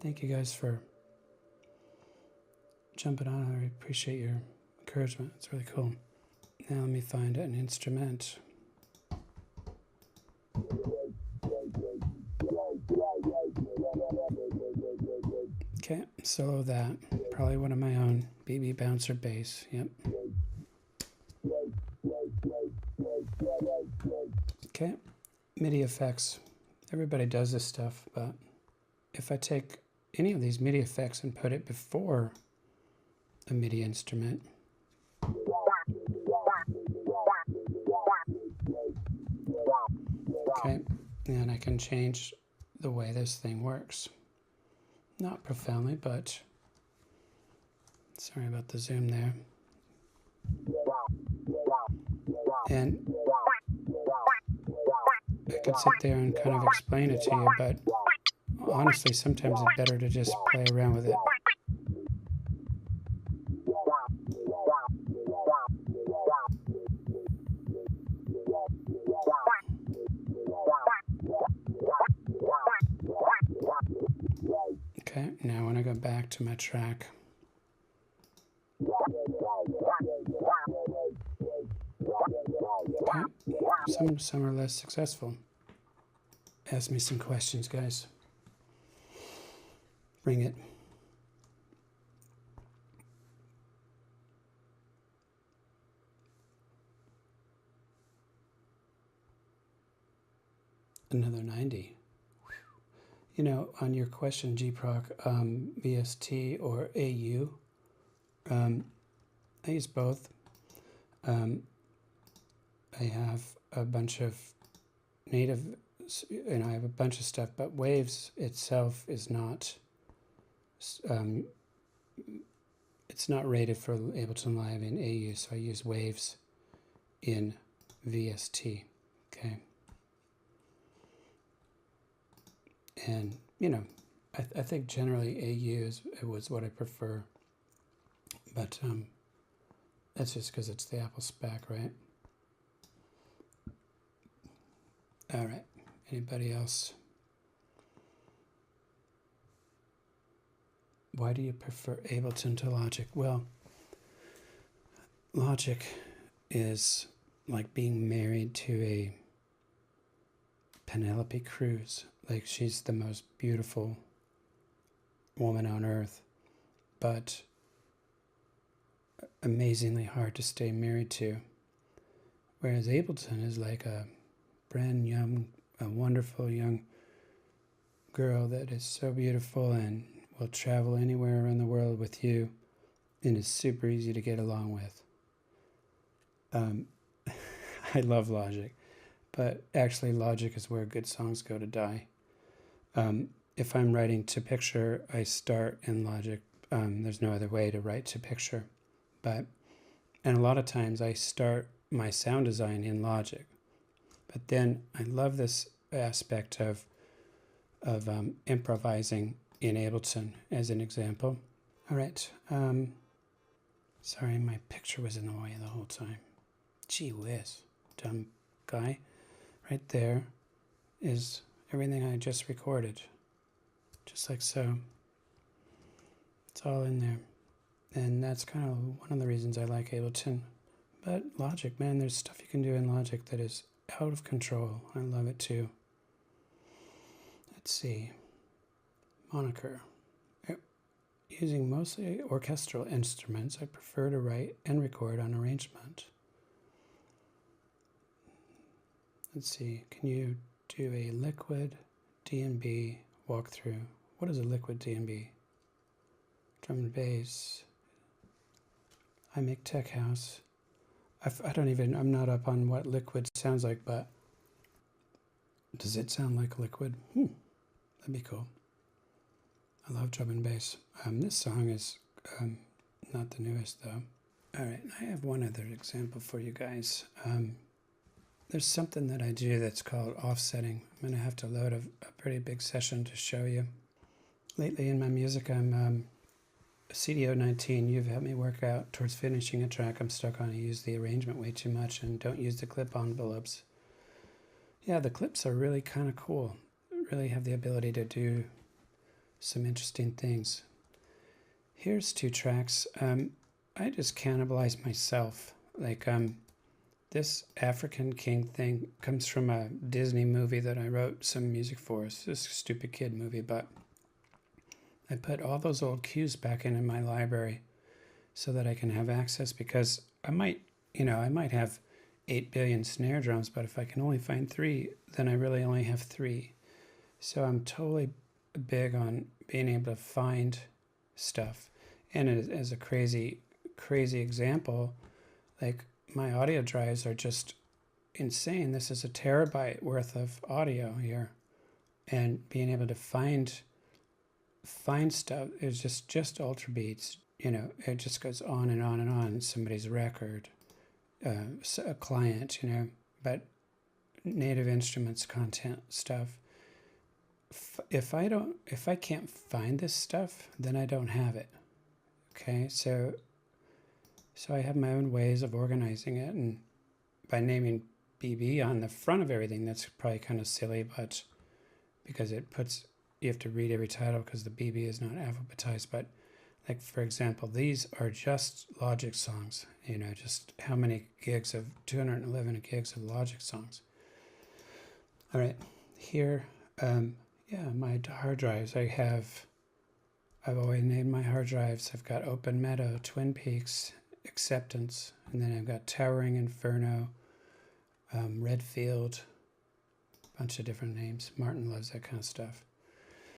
Thank you guys for jumping on. I appreciate your encouragement. It's really cool. Now let me find an instrument. Okay, solo that. Probably one of my own. BB bouncer bass. Yep. Okay, MIDI effects. Everybody does this stuff, but if I take any of these MIDI effects and put it before a MIDI instrument, okay, and I can change the way this thing works. Not profoundly, but sorry about the zoom there. And I could sit there and kind of explain it to you, but honestly, sometimes it's better to just play around with it. Okay, now when I go back to my track, okay, some are less successful. Ask me some questions, guys. Bring it. Another 90. You know, on your question, GProc, VST or AU, I use both. I have a bunch of native, I have a bunch of stuff, but Waves itself is not, it's not rated for Ableton Live in AU, so I use Waves in VST, okay? And, you know, I think generally AU was what I prefer, but that's just because it's the Apple spec, right? All right, anybody else? Why do you prefer Ableton to Logic? Well, Logic is like being married to a Penelope Cruz. Like, she's the most beautiful woman on earth, but amazingly hard to stay married to. Whereas Ableton is like a brand young, a wonderful young girl that is so beautiful and will travel anywhere around the world with you and is super easy to get along with. I love Logic, but actually Logic is where good songs go to die. If I'm writing to picture, I start in Logic. There's no other way to write to picture. And a lot of times I start my sound design in Logic. But then I love this aspect of improvising in Ableton as an example. All right. Sorry, my picture was in the way the whole time. Gee whiz, dumb guy. Right there is everything I just recorded. Just like so. It's all in there. And that's kind of one of the reasons I like Ableton. But Logic, man, there's stuff you can do in Logic that is out of control. I love it too. Let's see. Moniker. Using mostly orchestral instruments, I prefer to write and record on arrangement. Let's see. Can you do a liquid D&B walkthrough? What is a liquid D&B? Drum and bass. I make tech house. I'm not up on what liquid sounds like, but does it sound like liquid? That'd be cool. I love drum and bass. This song is not the newest though. All right, I have one other example for you guys. There's something that I do that's called offsetting. I'm gonna have to load a pretty big session to show you. Lately in my music, I'm CDO19. You've helped me work out towards finishing a track I'm stuck on. I use the arrangement way too much and don't use the clip envelopes. Yeah, the clips are really kind of cool. Really have the ability to do some interesting things. Here's 2 tracks. I just cannibalized myself. Like this African King thing comes from a Disney movie that I wrote some music for. It's this stupid kid movie, but I put all those old cues back in my library so that I can have access, because I might have 8 billion snare drums, but if I can only find 3, then I really only have 3. So I'm totally big on being able to find stuff. And as a crazy example, like my audio drives are just insane. This is a terabyte worth of audio here, and being able to find stuff is just ultra beats. It just goes on and on and on. Somebody's record, a client, but native instruments, content stuff. If I can't find this stuff, then I don't have it. Okay, so I have my own ways of organizing it, and by naming BB on the front of everything, that's probably kind of silly, but because you have to read every title because the BB is not alphabetized. But like, for example, these are just Logic songs, just how many gigs of 211 gigs of Logic songs. All right, here, my hard drives, I've always named my hard drives. I've got Open Meadow, Twin Peaks, Acceptance, and then I've got Towering Inferno, Redfield, a bunch of different names. Martin loves that kind of stuff.